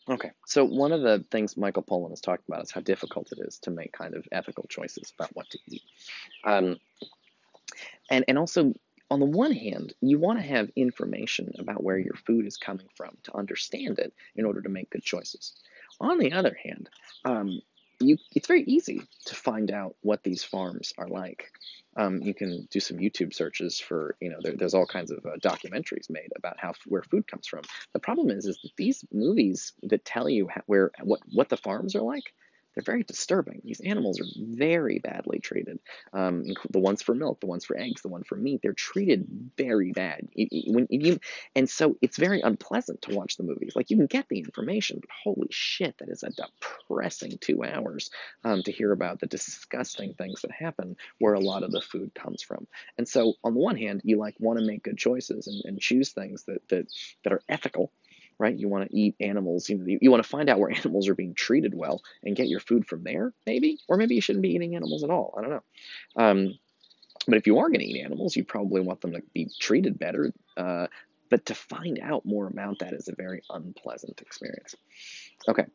Okay, so one of the things Michael Pollan has talked about is how difficult it is to make kind of ethical choices about what to eat. Um, and also, on the one hand, you want to have information about where your food is coming from to understand it in order to make good choices. On the other hand, um, it's very easy to find out what these farms are like. You can do some YouTube searches for, there's all kinds of documentaries made about where food comes from. The problem is that these movies that tell you what the farms are like, they're very disturbing. These animals are very badly treated. The ones for milk, the ones for eggs, the one for meat, they're treated very bad. And so it's very unpleasant to watch the movies. Like, you can get the information, but holy shit, that is a depressing 2 hours to hear about the disgusting things that happen where a lot of the food comes from. And so on the one hand, you like want to make good choices and choose things that are ethical, right? You want to eat animals. You want to find out where animals are being treated well and get your food from there, maybe, or maybe you shouldn't be eating animals at all. I don't know. But if you are going to eat animals, you probably want them to be treated better. But to find out more about that is a very unpleasant experience. Okay.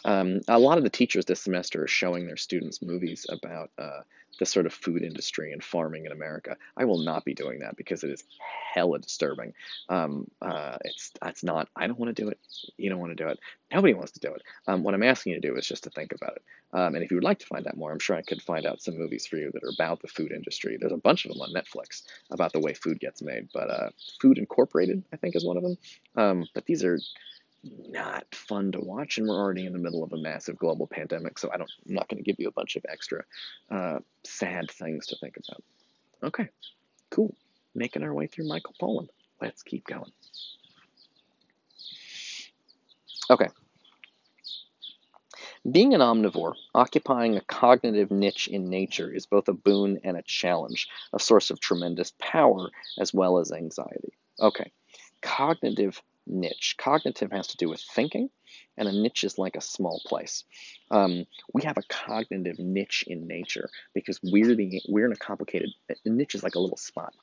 A lot of the teachers this semester are showing their students movies about the sort of food industry and farming in America. I will not be doing that because it is hella disturbing. It's not. I don't want to do it. You don't want to do it. Nobody wants to do it. What I'm asking you to do is just to think about it. And if you would like to find out more, I'm sure I could find out some movies for you that are about the food industry. There's a bunch of them on Netflix about the way food gets made. But Food Incorporated, I think, is one of them. But these are not fun to watch, and we're already in the middle of a massive global pandemic, so I'm not going to give you a bunch of extra sad things to think about. Okay, cool. Making our way through Michael Pollan. Let's keep going. Okay. Being an omnivore, occupying a cognitive niche in nature, is both a boon and a challenge, a source of tremendous power as well as anxiety. Okay, cognitive niche. Cognitive has to do with thinking, and a niche is like a small place. We have a cognitive niche in nature because we're in a complicated. A niche is like a little spot.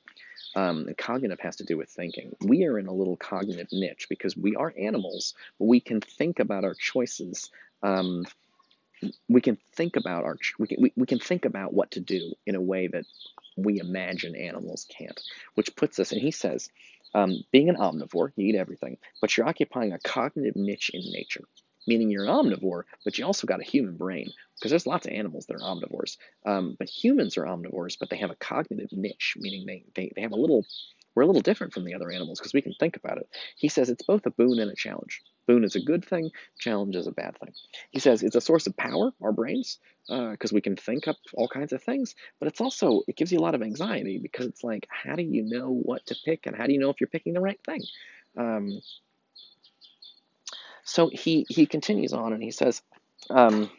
And cognitive has to do with thinking. We are in a little cognitive niche because we are animals, but we can think about our choices. Um, we can think about we can think about what to do in a way that we imagine animals can't, which puts us, and he says, being an omnivore, you eat everything, but you're occupying a cognitive niche in nature, meaning you're an omnivore, but you also got a human brain, because there's lots of animals that are omnivores, but humans are omnivores, but they have a cognitive niche, meaning they have a little, we're a little different from the other animals because we can think about it. He says it's both a boon and a challenge. Boon is a good thing, challenge is a bad thing. He says it's a source of power, our brains, because we can think up all kinds of things, but it gives you a lot of anxiety because it's like, how do you know what to pick and how do you know if you're picking the right thing? Um, so he continues on and he says, um,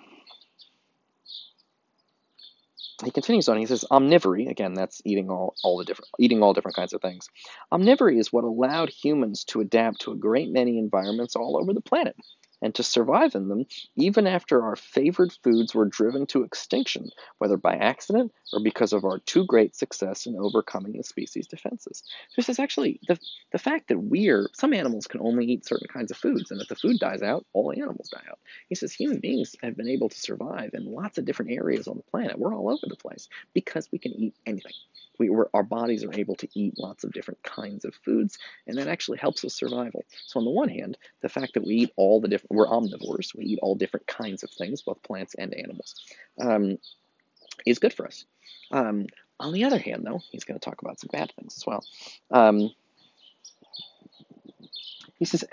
omnivory, again, that's eating all different kinds of things. Omnivory is what allowed humans to adapt to a great many environments all over the planet and to survive in them even after our favored foods were driven to extinction, whether by accident or because of our too great success in overcoming the species' defenses. This is actually the fact that some animals can only eat certain kinds of foods, and if the food dies out, all animals die out. He says human beings have been able to survive in lots of different areas on the planet. We're all over the place because we can eat anything. Our bodies are able to eat lots of different kinds of foods, and that actually helps with survival. So on the one hand, the fact that we're omnivores, we eat all different kinds of things, both plants and animals, is good for us. On the other hand, though, he's going to talk about some bad things as well. He says,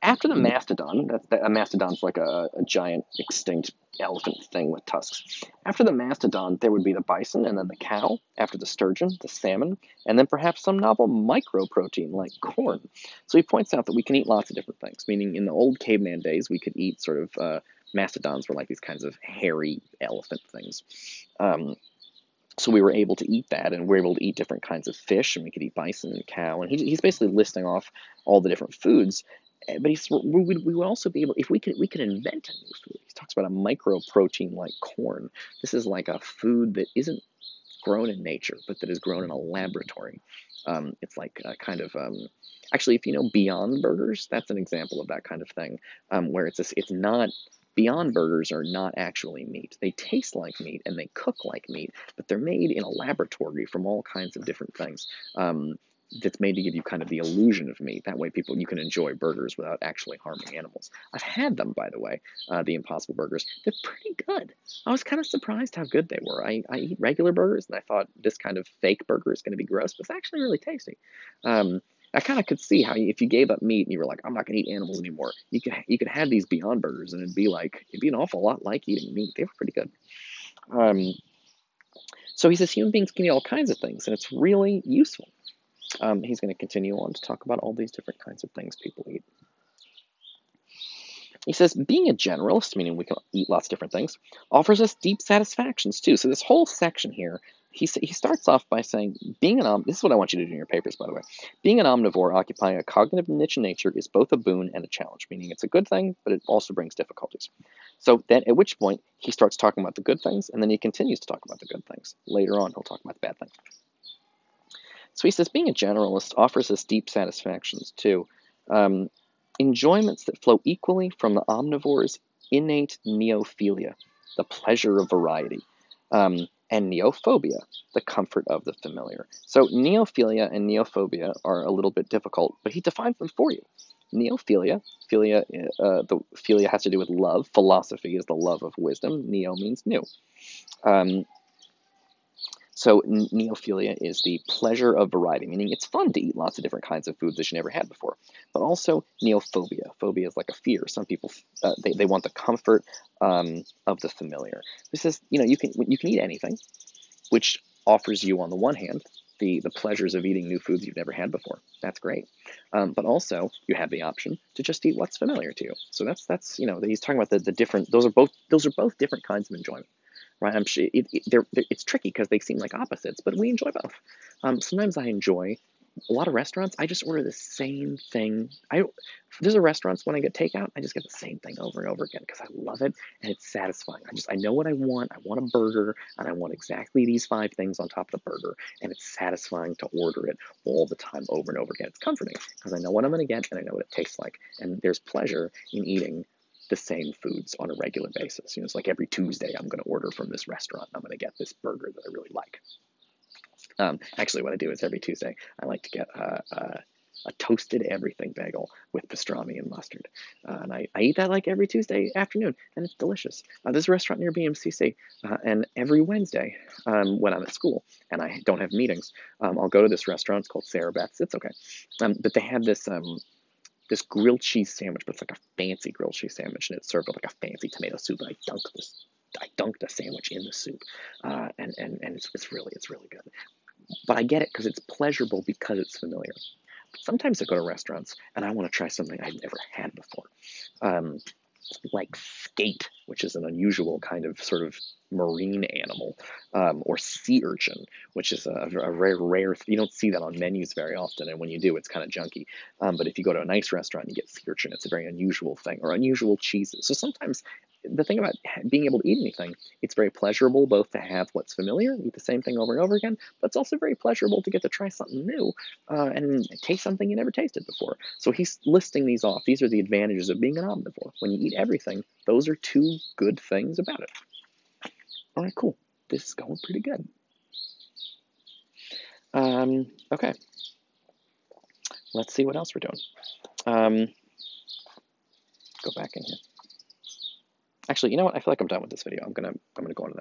after the mastodon, a mastodon's like a giant extinct elephant thing with tusks. After the mastodon, there would be the bison and then the cow. After the sturgeon, the salmon, and then perhaps some novel microprotein like corn. So he points out that we can eat lots of different things, meaning in the old caveman days, we could eat sort of, mastodons were like these kinds of hairy elephant things. So we were able to eat that, and we were able to eat different kinds of fish, and we could eat bison and cow, and he's basically listing off all the different foods. But we would also be able, if we could invent a new food. He talks about a microprotein like corn. This is like a food that isn't grown in nature, but that is grown in a laboratory. It's like a kind of actually, if you know Beyond Burgers, that's an example of that kind of thing, where it's not. Beyond Burgers are not actually meat. They taste like meat and they cook like meat, but they're made in a laboratory from all kinds of different things. That's made to give you kind of the illusion of meat. That way, you can enjoy burgers without actually harming animals. I've had them, by the way, the Impossible Burgers. They're pretty good. I was kind of surprised how good they were. I eat regular burgers, and I thought this kind of fake burger is going to be gross, but it's actually really tasty. I kind of could see how if you gave up meat and you were like, I'm not going to eat animals anymore, you could have these Beyond Burgers, and it'd be an awful lot like eating meat. They were pretty good. So he says human beings can eat all kinds of things, and it's really useful. He's going to continue on to talk about all these different kinds of things people eat. He says, being a generalist, meaning we can eat lots of different things, offers us deep satisfactions too. So this whole section here, he starts off by saying, this is what I want you to do in your papers, by the way. Being an omnivore occupying a cognitive niche in nature is both a boon and a challenge, meaning it's a good thing, but it also brings difficulties. So then at which point he starts talking about the good things, and then he continues to talk about the good things. Later on, he'll talk about the bad things. So he says, being a generalist offers us deep satisfactions too. Enjoyments that flow equally from the omnivore's innate neophilia, the pleasure of variety, and neophobia, the comfort of the familiar. So neophilia and neophobia are a little bit difficult, but he defines them for you. Neophilia, the philia has to do with love. Philosophy is the love of wisdom. Neo means new. So neophilia is the pleasure of variety, meaning it's fun to eat lots of different kinds of foods that you never had before. But also neophobia. Phobia is like a fear. Some people they want the comfort of the familiar. This is you can eat anything, which offers you on the one hand the pleasures of eating new foods you've never had before. That's great. But also you have the option to just eat what's familiar to you. So that's he's talking about the different. Those are both different kinds of enjoyment. Right, it's tricky because they seem like opposites, but we enjoy both. Sometimes I enjoy a lot of restaurants. I just order the same thing. There's a restaurants when I get takeout, I just get the same thing over and over again because I love it and it's satisfying. I know what I want. I want a burger and I want exactly these 5 things on top of the burger, and it's satisfying to order it all the time over and over again. It's comforting because I know what I'm going to get and I know what it tastes like, and there's pleasure in eating the same foods on a regular basis. It's like every Tuesday I'm going to order from this restaurant. I'm going to get this burger that I really like. Actually, what I do is every Tuesday I like to get a toasted everything bagel with pastrami and mustard. And I eat that like every Tuesday afternoon, and it's delicious. There's a restaurant near BMCC, and every Wednesday when I'm at school and I don't have meetings, I'll go to this restaurant. It's called Sarah Beth's. It's okay. But they have this grilled cheese sandwich, but it's like a fancy grilled cheese sandwich, and it's served with like a fancy tomato soup. And I dunk the sandwich in the soup, and it's really good. But I get it because it's pleasurable because it's familiar. But sometimes I go to restaurants and I want to try something I've never had before, like skate, which is an unusual kind of sort of marine animal, or sea urchin, which is a rare. You don't see that on menus very often, and when you do, it's kind of junky. But if you go to a nice restaurant and you get sea urchin, it's a very unusual thing, or unusual cheeses. So sometimes the thing about being able to eat anything, it's very pleasurable both to have what's familiar, eat the same thing over and over again, but it's also very pleasurable to get to try something new and taste something you never tasted before. So he's listing these off. These are the advantages of being an omnivore. When you eat everything, those are 2 good things about it. All right, cool. This is going pretty good. Okay. Let's see what else we're doing. Go back in here. Actually, you know what? I feel like I'm done with this video. I'm gonna go on